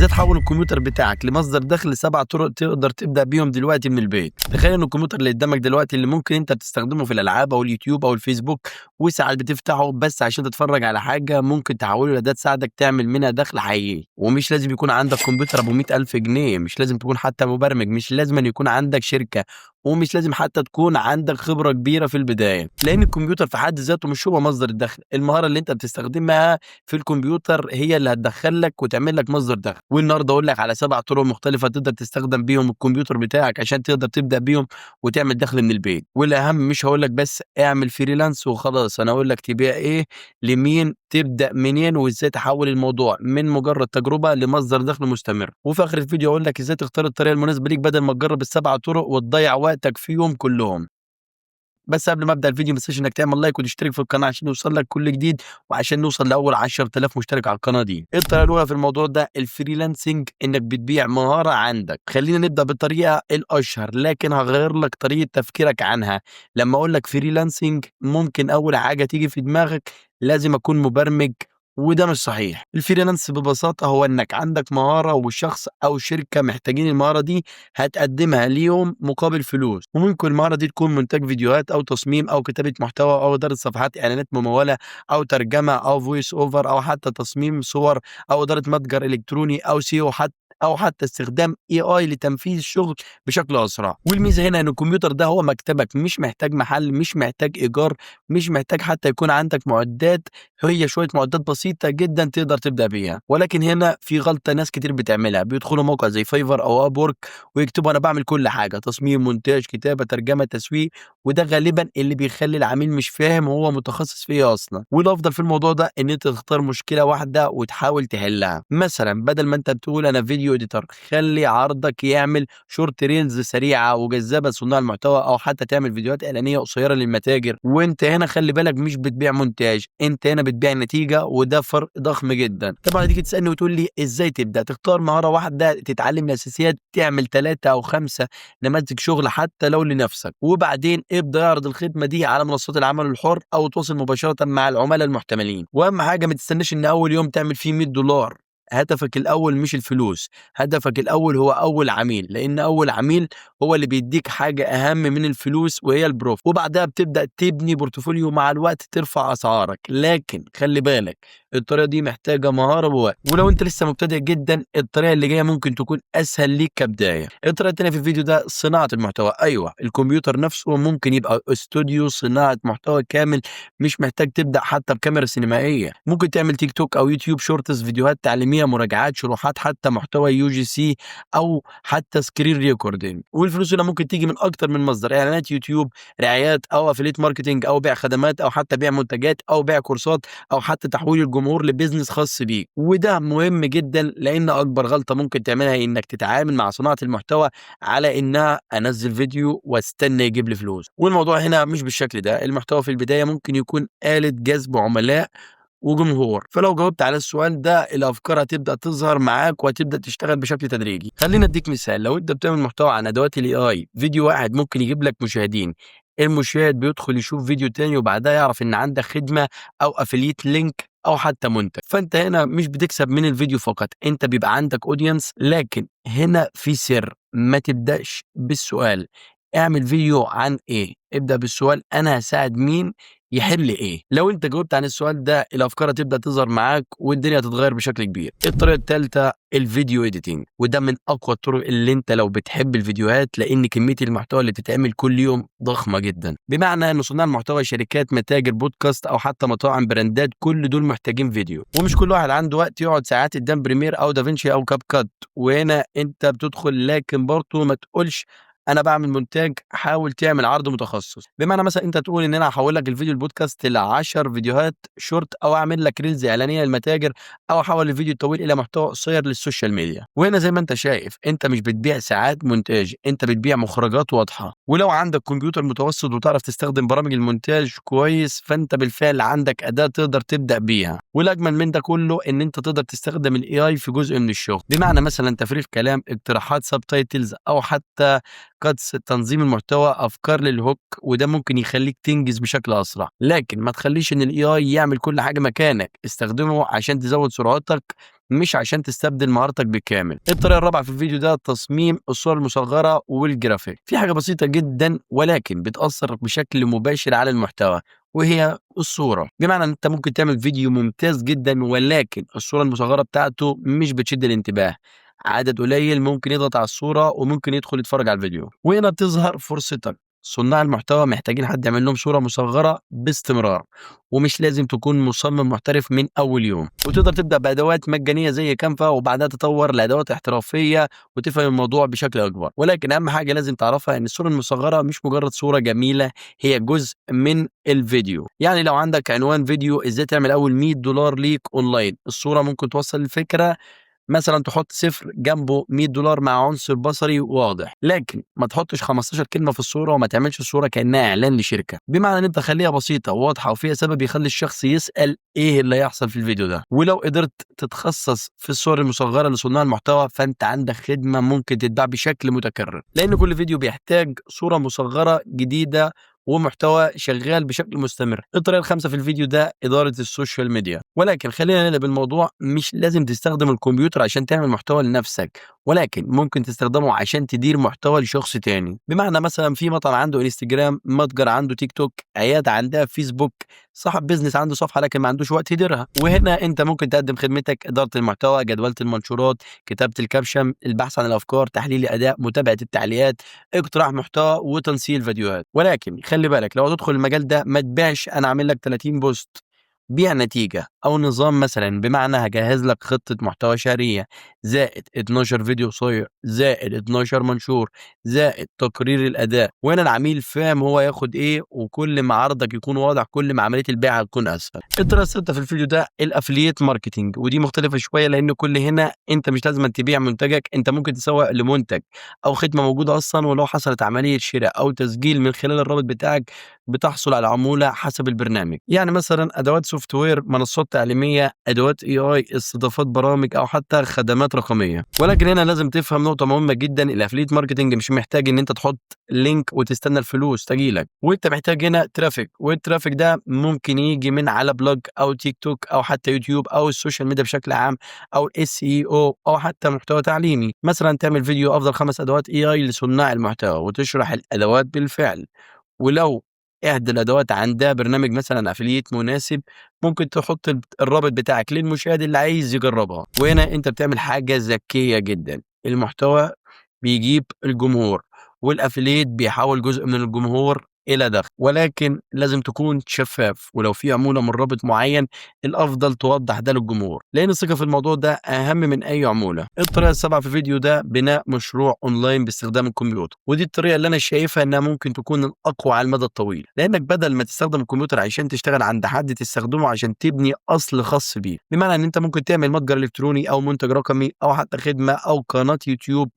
ازاي تحول الكمبيوتر بتاعك لمصدر دخل 7 طرق تقدر تبدا بيهم دلوقتي من البيت. تخيل ان الكمبيوتر اللي قدامك دلوقتي اللي ممكن انت بتستخدمه في الالعاب او اليوتيوب او الفيسبوك وساعات بتفتحه بس عشان تتفرج على حاجه، ممكن تحوله لاداه تساعدك تعمل منها دخل حقيقي. ومش لازم يكون عندك كمبيوتر ابو 100,000 جنيه، مش لازم تكون حتى مبرمج، مش لازم أن يكون عندك شركه، ومش لازم حتى تكون عندك خبره كبيره في البدايه، لان الكمبيوتر في حد ذاته مش هو مصدر الدخل. المهاره اللي انت بتستخدمها في الكمبيوتر هي اللي هتدخل لك وتعمل لك مصدر دخل. والنهارده اقول لك على 7 طرق مختلفه تقدر تستخدم بيهم الكمبيوتر بتاعك عشان تقدر تبدا بيهم وتعمل دخل من البيت. والاهم مش هقول لك بس اعمل فريلانس وخلاص، انا اقول لك تبيع ايه، لمين، تبدا منين، وازاي تحول الموضوع من مجرد تجربه لمصدر دخل مستمر. وفي اخر الفيديو اقول لك ازاي تختار الطريقه المناسبه ليك بدل ما تجرب ال7 طرق وتضيع وقتك فيهم كلهم. بس قبل ما ابدا الفيديو ما تنساش انك تعمل لايك وتشترك في القناه عشان يوصل لك كل جديد، وعشان نوصل لاول 10,000 مشترك على القناه دي. الطريقه الاولى في الموضوع ده الفريلانسنج، انك بتبيع مهاره عندك. خلينا نبدا بالطريقه الاشهر لكن هغير لك طريقه تفكيرك عنها. لما اقول لك فريلانسنج ممكن اول حاجه تيجي في دماغك لازم اكون مبرمج، وده مش صحيح. الفريلانس ببساطه هو انك عندك مهاره وشخص او شركه محتاجين المهاره دي هتقدمها ليهم مقابل فلوس. وممكن المهارة دي تكون مونتاج فيديوهات أو تصميم أو كتابة محتوى أو إدارة صفحات إعلانات ممولة أو ترجمة أو فويس أوفر أو حتى تصميم صور أو إدارة متجر إلكتروني أو سيو، حتى استخدام AI لتنفيذ الشغل بشكل أسرع. والميزة هنا إن الكمبيوتر ده هو مكتبك، مش محتاج محل، مش محتاج إيجار، مش محتاج حتى يكون عندك معدات، هي شوية معدات بسيطة جدا تقدر تبدأ بيها. ولكن هنا في غلطة ناس كتير بتعملها، بيدخلوا موقع زي فايفر أو أب ويكتبوا انا بعمل كل حاجه، تصميم، مونتاج، كتابه، ترجمه، تسويق، وده غالبا اللي بيخلي العميل مش فاهم هو متخصص في ايه اصلا. والافضل في الموضوع ده ان انت تختار مشكله واحده وتحاول تحلها. مثلا بدل ما انت بتقول انا فيديو اديتور، خلي عرضك يعمل شورت ريلز سريعه وجذابه لصناع المحتوى، او حتى تعمل فيديوهات اعلانيه قصيره للمتاجر. وانت هنا خلي بالك مش بتبيع منتج، انت هنا بتبيع نتيجه، وده فرق ضخم جدا. طبعا تيجي تسالني وتقول لي ازاي تبدا. تختار مهاره واحده تتعلم الاساسيات، تعمل 3 أو 5 نماذج شغل حتى لو لنفسك، وبعدين ابدأ اعرض الخدمة دي على منصات العمل الحر أو تواصل مباشرة مع العملاء المحتملين. وأهم حاجة ما تستناش إن أول يوم تعمل فيه $100. هدفك الأول مش الفلوس، هدفك الأول هو أول عميل، لأن أول عميل هو اللي بيديك حاجة أهم من الفلوس وهي البروف. وبعدها بتبدأ تبني بورتفوليو، مع الوقت ترفع أسعارك. لكن خلي بالك الطريقة دي محتاجة مهارة ووقت، ولو أنت لسه مبتدئ جدا الطريقة اللي جاية ممكن تكون أسهل ليك كبداية. الطريقة التانية في الفيديو ده صناعة المحتوى. أيوه، الكمبيوتر نفسه ممكن يبقى استوديو صناعة محتوى كامل، مش محتاج تبدأ حتى بكاميرا سينمائية. ممكن تعمل تيك توك أو يوتيوب شورتس، فيديوهات تعليمية، مراجعات، شروحات، حتى محتوى UGC أو حتى سكرين ريكوردينج. والفلوس هنا ممكن تيجي من أكتر من مصدر، إعلانات يوتيوب، رعايات أو أفيليت ماركتينج أو بيع خدمات أو حتى بيع منتجات أو بيع كورسات أو حتى تحويل الجمهور لبيزنس خاص بيك. وده مهم جدا، لأن أكبر غلطة ممكن تعملها إنك تتعامل مع صناعة المحتوى على إنها أنزل فيديو واستنى يجيب لي فلوس. والموضوع هنا مش بالشكل ده. المحتوى في البداية ممكن يكون آلة جذب عملاء وجمهور، فلو جاوبت على السؤال ده الافكار هتبدا تظهر معاك وهتبدا تشتغل بشكل تدريجي. خلينا اديك مثال. لو انت بتعمل محتوى عن ادوات AI، فيديو واحد ممكن يجيب لك مشاهدين. المشاهد بيدخل يشوف فيديو تاني وبعدها يعرف ان عندك خدمه او افليت لينك او حتى منتج. فانت هنا مش بتكسب من الفيديو فقط، انت بيبقى عندك اودينس. لكن هنا في سر، ما تبداش بالسؤال اعمل فيديو عن ايه، ابدا بالسؤال انا هساعد مين يحل ايه. لو انت جاوبت عن السؤال ده الافكار هتبدا تظهر معاك والدنيا هتتغير بشكل كبير. الطريقه الثالثه الفيديو اديتنج، وده من اقوى الطرق اللي انت لو بتحب الفيديوهات، لان كميه المحتوى اللي بتتعمل كل يوم ضخمه جدا. بمعنى ان صناع المحتوى، شركات، متاجر، بودكاست او حتى مطاعم، براندات، كل دول محتاجين فيديو. ومش كل واحد عنده وقت يقعد ساعات قدام بريمير او دافنشي او كاب كات. وهنا انت بتدخل، لكن برضه ما تقولش انا بعمل مونتاج، حاول تعمل عرض متخصص. بمعنى مثلا انت تقول ان انا هحول لك الفيديو البودكاست ل 10 فيديوهات شورت، او اعمل لك ريلز اعلانيه للمتاجر، او احول الفيديو الطويل الى محتوى قصير للسوشيال ميديا. وهنا زي ما انت شايف انت مش بتبيع ساعات مونتاج، انت بتبيع مخرجات واضحه. ولو عندك كمبيوتر متوسط وتعرف تستخدم برامج المونتاج كويس، فانت بالفعل عندك اداه تقدر تبدا بيها. والاجمل من ده كله ان انت تقدر تستخدم AI في جزء من الشغل، بمعنى مثلا تفريغ كلام، اقتراحات سب تايتلز، او حتى كاتس، تنظيم المحتوى، افكار للهوك، وده ممكن يخليك تنجز بشكل اسرع. لكن ما تخليش ان الاي يعمل كل حاجه مكانك، استخدمه عشان تزود سرعتك مش عشان تستبدل مهارتك بالكامل. الطريقه الرابعه في الفيديو ده تصميم الصور المصغره والجرافيك. في حاجه بسيطه جدا ولكن بتاثر بشكل مباشر على المحتوى، وهي الصوره. بمعنى ان انت ممكن تعمل فيديو ممتاز جدا ولكن الصوره المصغره بتاعته مش بتشد الانتباه. عدد قليل ممكن يضغط على الصوره وممكن يدخل يتفرج على الفيديو، وهنا بتظهر فرصتك. صناع المحتوى محتاجين حد يعمل لهم صوره مصغره باستمرار، ومش لازم تكون مصمم محترف من اول يوم. وتقدر تبدا بادوات مجانيه زي كانفا، وبعدها تطور لادوات احترافيه وتفهم الموضوع بشكل اكبر. ولكن اهم حاجه لازم تعرفها ان الصوره المصغره مش مجرد صوره جميله، هي جزء من الفيديو. يعني لو عندك عنوان فيديو ازاي تعمل اول $100 ليك اونلاين، الصوره ممكن توصل الفكره. مثلا تحط صفر جنبه $100 مع عنصر بصري واضح، لكن ما تحطش 15 كلمه في الصوره وما تعملش الصوره كانها اعلان لشركه. بمعنى ان انت خليها بسيطه وواضحه وفيها سبب يخلي الشخص يسال ايه اللي هيحصل في الفيديو ده. ولو قدرت تتخصص في الصور المصغره لصناع المحتوى فانت عندك خدمه ممكن تتباع بشكل متكرر، لان كل فيديو بيحتاج صوره مصغره جديده ومحتوى شغال بشكل مستمر. الطريقه الخامسه في الفيديو ده اداره السوشيال ميديا. ولكن خلينا نقلب الموضوع، مش لازم تستخدم الكمبيوتر عشان تعمل محتوى لنفسك، ولكن ممكن تستخدمه عشان تدير محتوى لشخص تاني. بمعنى مثلا في مطعم عنده انستجرام، متجر عنده تيك توك، عياده عندها فيسبوك، صاحب بيزنس عنده صفحه لكن ما عندوش وقت يديرها. وهنا انت ممكن تقدم خدمتك: اداره المحتوى، جدوله المنشورات، كتابه الكابشن، البحث عن الافكار، تحليل الاداء، متابعه التعليقات، اقتراح محتوى، وتنسيق فيديوهات. ولكن خلي بالك لو هتدخل المجال ده ما تبيعش انا عامل لك 30 بوست، بيع نتيجة أو نظام. مثلا بمعنى هجهز لك خطة محتوى شهرية زائد 12 فيديو قصير زائد 12 منشور زائد تقرير الأداء، وهنا العميل فاهم هو ياخد إيه، وكل ما عرضك يكون واضح كل ما عملية البيع هتكون أسهل. الطريقة الثالثة في الفيديو ده الأفلييت ماركتينج، ودي مختلفة شوية لأن كل هنا أنت مش لازم تبيع منتجك، أنت ممكن تسوق لمنتج أو خدمة موجودة أصلا، ولو حصلت عملية شراء أو تسجيل من خلال الرابط بتاعك بتحصل على عمولة حسب البرنامج. يعني مثلا أدوات سوفت وير، منصات تعليمية، أدوات اي استضافات برامج، أو حتى خدمات رقمية. ولكن هنا لازم تفهم نقطة مهمة جدا: الأفليت ماركتنج مش محتاج إن أنت تحط لينك وتستنى الفلوس تجيلك، وأنت محتاج هنا ترافيك، والترافيك ده ممكن يجي من على بلوج أو تيك توك أو حتى يوتيوب أو السوشيال ميديا بشكل عام أو SEO أو حتى محتوى تعليمي. مثلا تعمل فيديو أفضل 5 أدوات اي لصناع المحتوى وتشرح الأدوات بالفعل. ولو إحدى الأدوات عندها برنامج مثلا أفليت مناسب، ممكن تحط الرابط بتاعك للمشاهد اللي عايز يجربها. وهنا أنت بتعمل حاجة ذكية جدا: المحتوى بيجيب الجمهور، والأفليت بيحول جزء من الجمهور إلى دخل. ولكن لازم تكون شفاف، ولو في عمولة من رابط معين الأفضل توضح ده للجمهور، لأن الثقة في الموضوع ده أهم من أي عمولة. الطريقة السابعة في الفيديو ده بناء مشروع أونلاين باستخدام الكمبيوتر، ودي الطريقة اللي أنا شايفها إنها ممكن تكون الأقوى على المدى الطويل، لأنك بدل ما تستخدم الكمبيوتر عشان تشتغل عند حد تستخدمه عشان تبني أصل خاص بيه. بمعنى إن أنت ممكن تعمل متجر إلكتروني أو منتج رقمي أو حتى خدمة أو قناة يوتيوب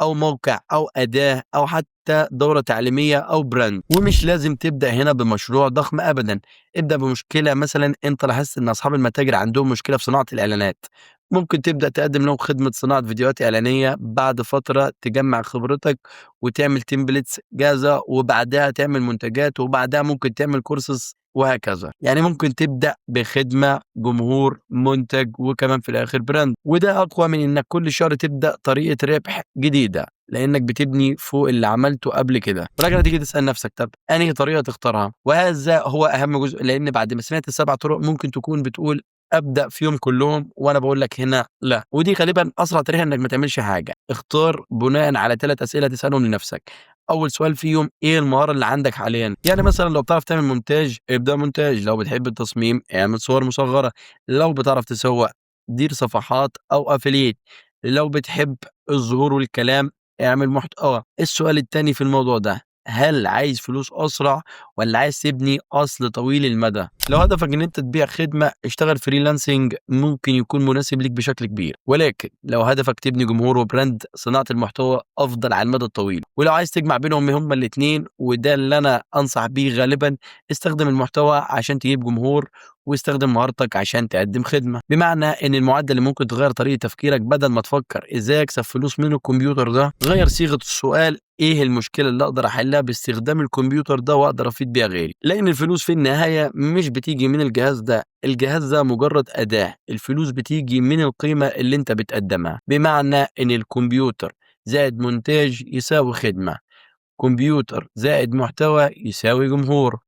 أو موقع أو أداة أو حتى دورة تعليمية أو براند. ومش لازم تبدأ هنا بمشروع ضخم أبدا، ابدأ بمشكلة. مثلا أنت لاحظت إن أصحاب المتاجر عندهم مشكلة في صناعة الإعلانات، ممكن تبدأ تقدم لهم خدمة صناعة فيديوهات إعلانية. بعد فترة تجمع خبرتك وتعمل تمبلتس جاهزة، وبعدها تعمل منتجات، وبعدها ممكن تعمل كورسز وهكذا. يعني ممكن تبدأ بخدمة، جمهور، منتج، وكمان في الآخر براند. وده أقوى من إنك كل شهر تبدأ طريقة ربح جديدة، لأنك بتبني فوق اللي عملته قبل كده. ولكن تيجي تسأل نفسك: طب أنهي طريقة تختارها؟ وهذا هو أهم جزء، لأن بعد ما سمعت ال7 طرق ممكن تكون بتقول أبدأ فيهم كلهم، وأنا بقول لك هنا لا. ودي غالبا أسرع طريقة إنك ما تعملش حاجة. اختار بناء على 3 أسئلة تسألهم لنفسك. أول سؤال فيهم: إيه المهارة اللي عندك حاليا؟ يعني مثلا لو بتعرف تعمل مونتاج ابدأ مونتاج، لو بتحب التصميم اعمل صور مصغرة، لو بتعرف تسوق دير صفحات أو أفليت، لو بتحب الظهور والكلام اعمل محتوى. السؤال التاني في الموضوع ده: هل عايز فلوس أسرع ولا عايز تبني أصل طويل المدى؟ لو هدفك إن أنت تبيع خدمة اشتغل فريلانسنج، ممكن يكون مناسب ليك بشكل كبير. ولكن لو هدفك تبني جمهور وبراند، صناعة المحتوى أفضل على المدى الطويل. ولو عايز تجمع بينهم هما الاتنين، وده اللي أنا أنصح بيه غالبا، استخدم المحتوى عشان تجيب جمهور، واستخدم مهارتك عشان تقدم خدمة. بمعنى ان المعدل اللي ممكن تغير طريقة تفكيرك، بدل ما تفكر ازاي اكسب فلوس من الكمبيوتر ده، غير صيغة السؤال ايه المشكلة اللي اقدر احلها باستخدام الكمبيوتر ده واقدر افيد بيها غيري. لان الفلوس في النهاية مش بتيجي من الجهاز ده، الجهاز ده مجرد أداة، الفلوس بتيجي من القيمة اللي انت بتقدمها. بمعنى ان الكمبيوتر زائد مونتاج يساوي خدمة، كمبيوتر زائد محتوى يساوي جمهور،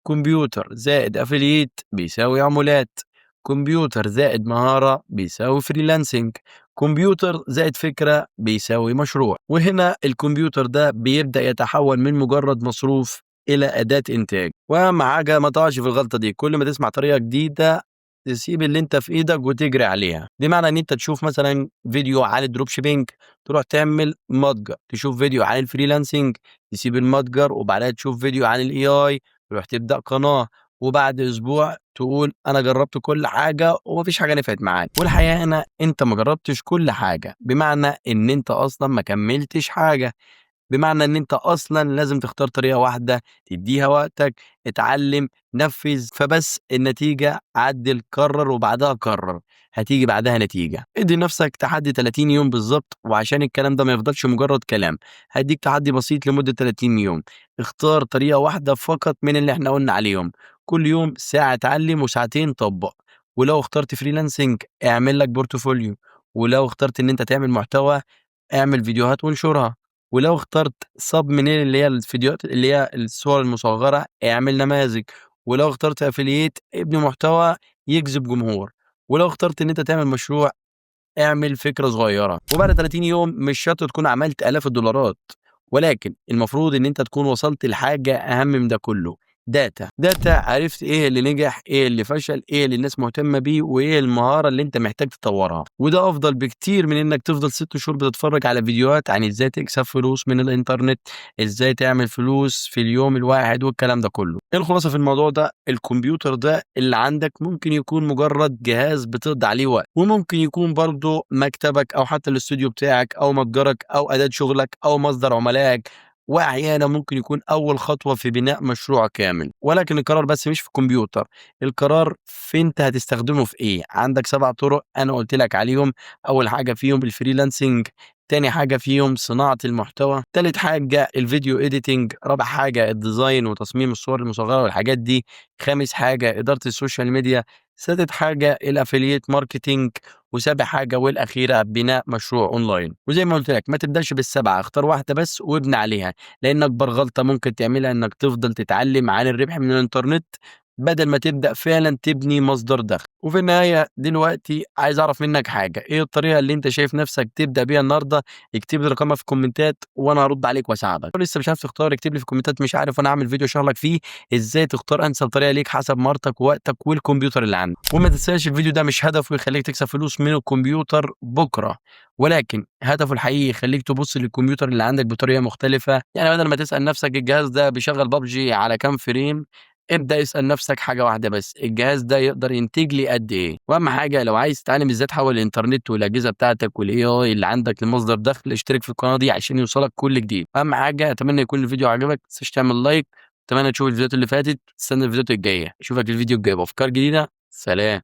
كمبيوتر زائد افلييت بيساوي عمولات، كمبيوتر زائد مهارة بيساوي فريلانسنج، كمبيوتر زائد فكرة بيساوي مشروع. وهنا الكمبيوتر ده بيبدأ يتحول من مجرد مصروف إلى أداة إنتاج. وأهم حاجة ما تقعش في الغلطة دي، كل ما تسمع طريقة جديدة تسيب اللي انت في ايدك وتجري عليها. بمعنى ان انت تشوف مثلا فيديو عن الدروب شيبينج تروح تعمل متجر، تشوف فيديو عن الفريلانسنج تسيب المتجر، وبعدها تشوف فيديو عن الاي اي تروح تبدا قناه، وبعد اسبوع تقول انا جربت كل حاجه ومفيش حاجه نفعت معايا. والحقيقه هنا انت ما جربتش كل حاجه، بمعنى ان انت اصلا ما كملتش حاجه. بمعنى ان انت اصلا لازم تختار طريقه واحده تديها وقتك، اتعلم، نفذ، فبس النتيجه عدل كرر وبعدها كرر، هتيجي بعدها نتيجه. ادي نفسك تحدي 30 يوم بالظبط، وعشان الكلام ده ما يفضلش مجرد كلام هديك تحدي بسيط لمده 30 يوم. اختار طريقه واحده فقط من اللي احنا قلنا عليهم، كل يوم ساعه اتعلم وساعتين طبق. ولو اخترت فريلانسنج اعمل لك بورتفوليو، ولو اخترت ان انت تعمل محتوى اعمل فيديوهات وانشرها، ولو اخترت thumbnail اللي هي الفيديوهات اللي هي الصور المصغرة اعمل نماذج، ولو اخترت affiliate ابني محتوى يجذب جمهور، ولو اخترت ان انت تعمل مشروع اعمل فكرة صغيرة. وبعد 30 يوم مش شرط تكون عملت آلاف الدولارات، ولكن المفروض ان انت تكون وصلت لحاجة اهم من ده كله، داتا عرفت ايه اللي نجح، ايه اللي فشل، ايه اللي الناس مهتمة بيه، وايه المهارة اللي انت محتاج تطورها. وده افضل بكتير من انك تفضل 6 شهور بتتفرج على فيديوهات عن ازاي تكسب فلوس من الانترنت، ازاي تعمل فلوس في اليوم الواحد والكلام ده كله. الخلاصة في الموضوع ده، الكمبيوتر ده اللي عندك ممكن يكون مجرد جهاز بتقضي عليه وقت، وممكن يكون برضه مكتبك او حتى الاستوديو بتاعك او متجرك او اداة شغلك او مصدر عملائك، واحيانا ممكن يكون اول خطوه في بناء مشروع كامل. ولكن القرار بس مش في الكمبيوتر، القرار في انت هتستخدمه في ايه. عندك 7 طرق انا قلت لك عليهم، اول حاجه فيهم الفريلانسنج، تاني حاجة فيهم صناعة المحتوى، تالت حاجة الفيديو إيديتنج، رابع حاجة الديزاين وتصميم الصور المصغرة والحاجات دي، خامس حاجة إدارة السوشيال ميديا، سادس حاجة الأفيليت ماركتينج، وسابع حاجة والأخيرة بناء مشروع أونلاين. وزي ما قلت لك ما تبدأش بالسبعة، اختار واحدة بس وابني عليها، لأن أكبر غلطة ممكن تعملها إنك تفضل تتعلم عن الربح من الإنترنت بدل ما تبدأ فعلا تبني مصدر دخل. وفي النهاية دلوقتي عايز أعرف منك حاجة، إيه الطريقة اللي أنت شايف نفسك تبدأ بيها النهاردة؟ اكتب لي رقمها في الكومنتات وأنا هرد عليك وأساعدك. لو لسه مش عارف تختار اكتب لي في الكومنتات مش عارف، وأنا أعمل فيديو أشرح لك فيه إزاي تختار أنسب طريقة ليك حسب مهارتك ووقتك والكمبيوتر اللي عندك. وما تنساش الفيديو ده مش هدفه يخليك تكسب فلوس من الكمبيوتر بكرة، ولكن هدفه الحقيقي يخليك تبص للكمبيوتر اللي عندك بطريقة مختلفة. يعني بدل ما تسأل نفسك الجهاز ده بيشغل بابجي على كام فريم، ابدأ اسأل نفسك حاجة واحدة بس، الجهاز ده يقدر ينتج لي قد ايه. واهم حاجة لو عايز تتعلم ازاي تحول الانترنت والاجهزة بتاعتك والاي اي اللي عندك لمصدر دخل، اشترك في القناة دي عشان يوصلك كل جديد. اهم حاجة اتمنى يكون الفيديو عجبك، متنساش تعمل لايك، اتمنى تشوف الفيديوهات اللي فاتت، استنى الفيديوهات الجاية، اشوفك الفيديو الجاي بافكار جديدة، سلام.